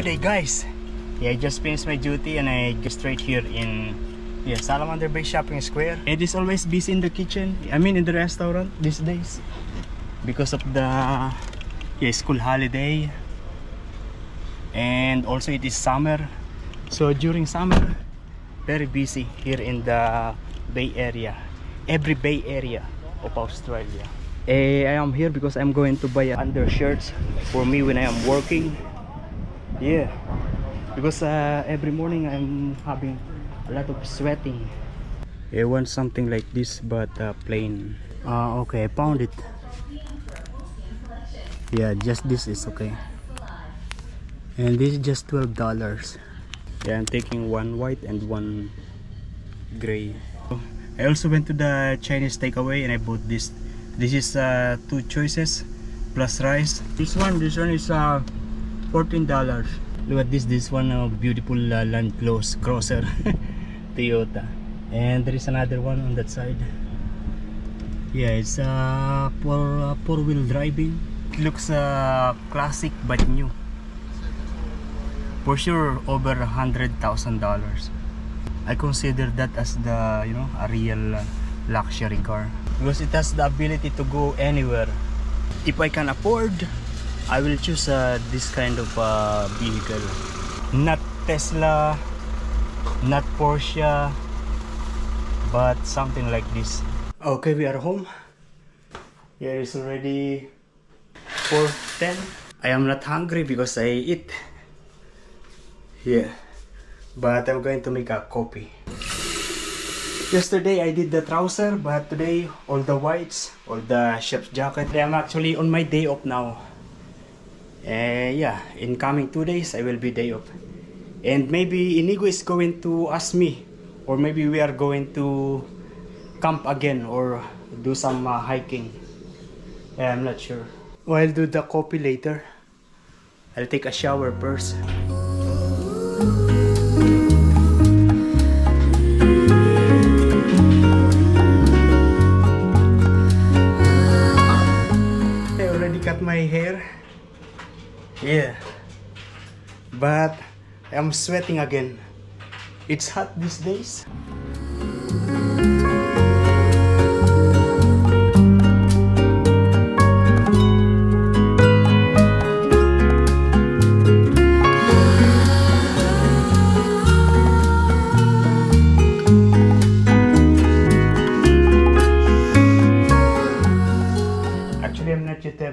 today, guys. Yeah, I just finished my duty and I go straight here in Salamander Bay Shopping Square. It is always busy in the kitchen, I mean in the restaurant these days, because of the school holiday, and also it is summer. So during summer, very busy here in the Bay Area, every Bay Area of Australia. I am here because I'm going to buy undershirts for me when I am working. Yeah, because every morning I'm having a lot of sweating. I want something like this, but plain. Okay, I found it. Yeah, just this is okay. And this is just $12. Yeah, I'm taking one white and one gray. I also went to the Chinese takeaway and I bought this. This is two choices plus rice. This one is $14. Look at this one beautiful Land Cruiser Toyota. And there is another one on that side. Yeah, it's four-wheel driving. It looks classic but new. For sure over $100,000. I consider that as the a real luxury car, because it has the ability to go anywhere. If I can afford, I will choose this kind of vehicle. Not Tesla, not Porsche, but something like this. Okay, we are home. Here is already 4:10. I am not hungry because I eat. Yeah, but I'm going to make a coffee. Yesterday I did the trouser, but today all the whites, all the chef's jacket. I'm actually on my day off now. Yeah, in coming 2 days I will be day off. And maybe Inigo is going to ask me, or maybe we are going to camp again or do some hiking. Yeah, I'm not sure. Well, I'll do the coffee later. I'll take a shower first. Cut my hair. Yeah, but I'm sweating again. It's hot these days.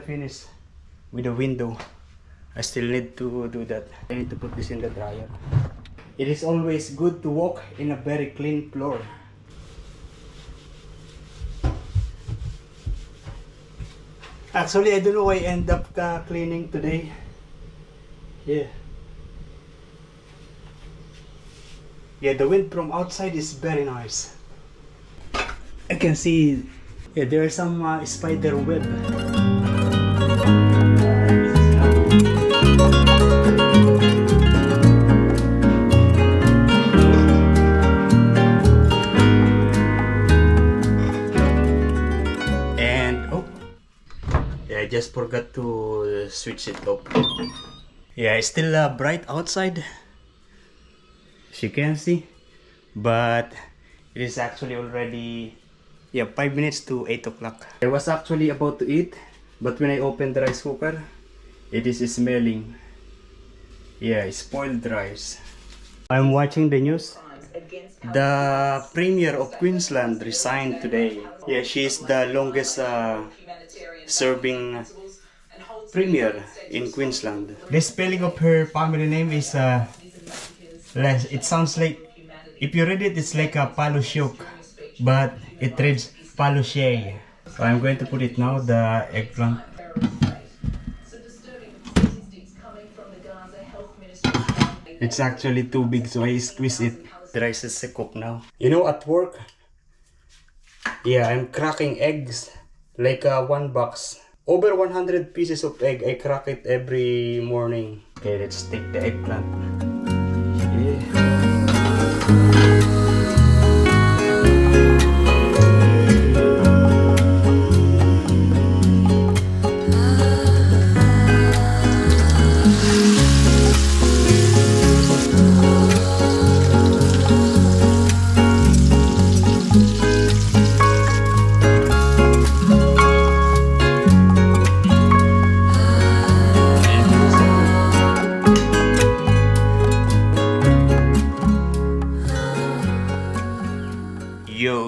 Finished with the window. I still need to do that. I need to put this in the dryer. It is always good to walk in a very clean floor. Actually, I don't know why I end up cleaning today. Yeah, the wind from outside is very nice. I can see there are some spider web. I just forgot to switch it off. Yeah, it's still bright outside, as you can see, but it is actually already 5 minutes to 8 o'clock. I was actually about to eat, but when I opened the rice cooker, it is smelling. Yeah, spoiled rice. I'm watching the news. The Premier of Queensland resigned today. Yeah, she is the longest serving Premier in Queensland. The spelling of her family name is it sounds like, if you read it, it's like a Palusyok, but it reads Palushay. So I'm going to put it now, the eggplant. It's actually too big, so I squeeze it. The rice is cooked now. At work, I'm cracking eggs, like 1 box. Over 100 pieces of egg, I crack it every morning. Okay, let's take the eggplant. Yeah.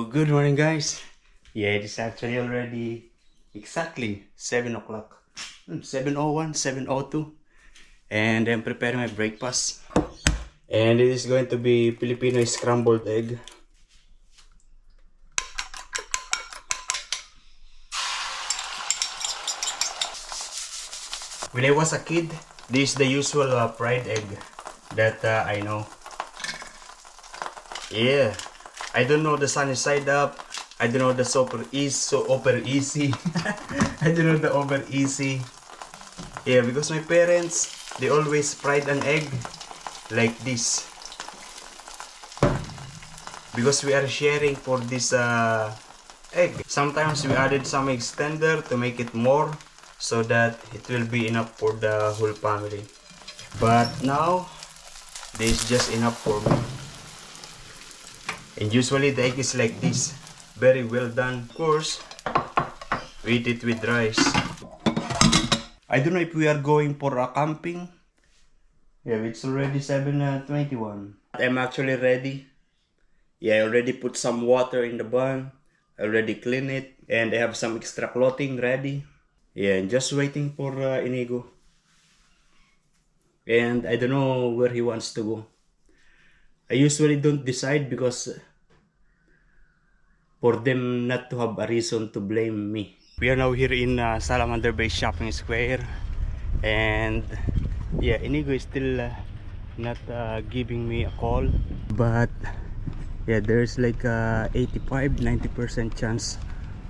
So good morning guys. Yeah, it is actually already exactly 7 o'clock. 7:01, 7:02. And I'm preparing my breakfast. And it is going to be Filipino scrambled egg. When I was a kid, this is the usual fried egg that I know. Yeah, I don't know the sunny side up. I don't know the super easy. I don't know the over easy. Yeah, because my parents, they always fried an egg like this. Because we are sharing for this egg. Sometimes we added some extender to make it more, so that it will be enough for the whole family. But now, this is just enough for me. And usually the egg is like this, very well done. Of course, we eat it with rice. I don't know if we are going for a camping. Yeah, it's already 7:21. I'm actually ready. Yeah, I already put some water in the bun. I already clean it, and I have some extra clothing ready. Yeah, and just waiting for Inigo. And I don't know where he wants to go. I usually don't decide because for them not to have a reason to blame me. We are now here in Salamander Bay Shopping Square, and yeah, Inigo is still not giving me a call, but yeah, there's like 85-90% chance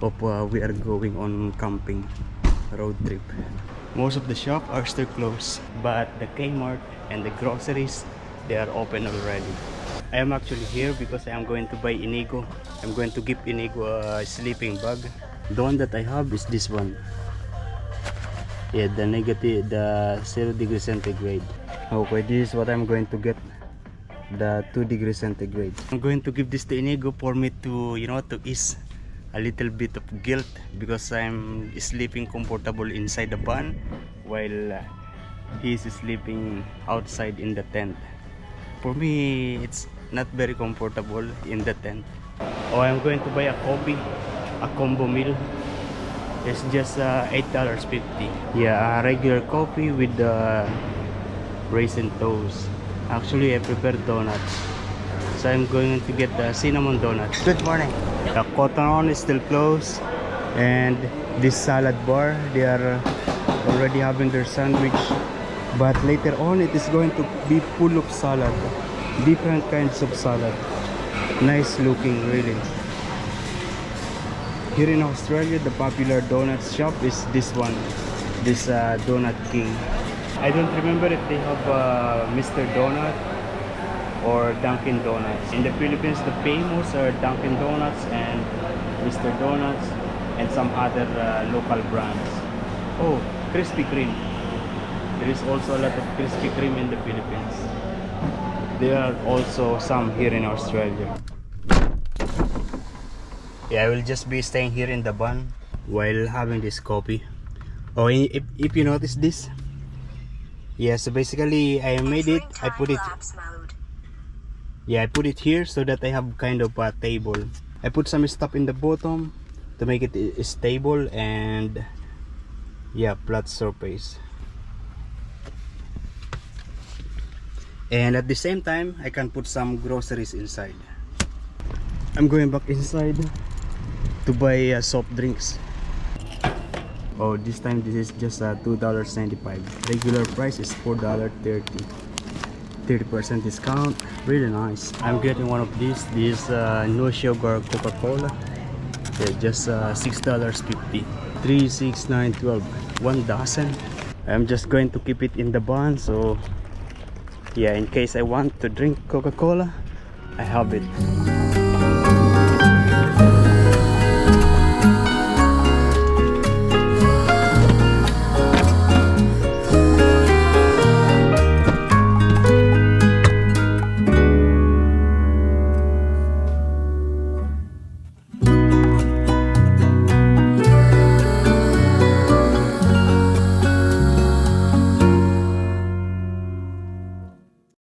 of we are going on camping road trip. Most of the shops are still closed, but the Kmart and the groceries, they are open already. I am actually here because I am going to buy Inigo. I'm going to give Inigo a sleeping bag. The one that I have is this one. Yeah, the 0 degrees centigrade. Okay, this is what I'm going to get. The 2 degrees centigrade. I'm going to give this to Inigo for me to, to ease a little bit of guilt because I'm sleeping comfortable inside the van while he's sleeping outside in the tent. For me, it's not very comfortable in the tent. Oh, I'm going to buy a coffee, a combo meal. It's just $8.50. Yeah, a regular coffee with raisin toast. Actually, I prefer donuts, so I'm going to get the cinnamon donuts. Good morning. The Cotton On is still closed, and this salad bar, they are already having their sandwich, but later on it is going to be full of salad, different kinds of salad. Nice looking, really. Here in Australia, the popular donut shop is this one, this Donut King. I don't remember if they have Mr. Donut or Dunkin' Donuts. In the Philippines, the famous are Dunkin' Donuts and Mr. Donuts and some other local brands. Oh, Krispy Kreme. There is also a lot of Krispy Kreme in the Philippines. There are also some here in Australia. Yeah, I will just be staying here in the van while having this coffee. Oh, if you notice this, yeah, so basically I made it, I put it, yeah, I put it here so that I have kind of a table. I put some stuff in the bottom to make it stable and yeah, flat surface. And at the same time, I can put some groceries inside. I'm going back inside to buy soft drinks. Oh, this time this is just $2.95. Regular price is $4.30. 30% discount. Really nice. I'm getting one of these. This no sugar Coca-Cola. Yeah, just $6.50. 3, 6, 9, 12. 1 dozen. I'm just going to keep it in the van, so yeah, in case I want to drink Coca-Cola, I have it.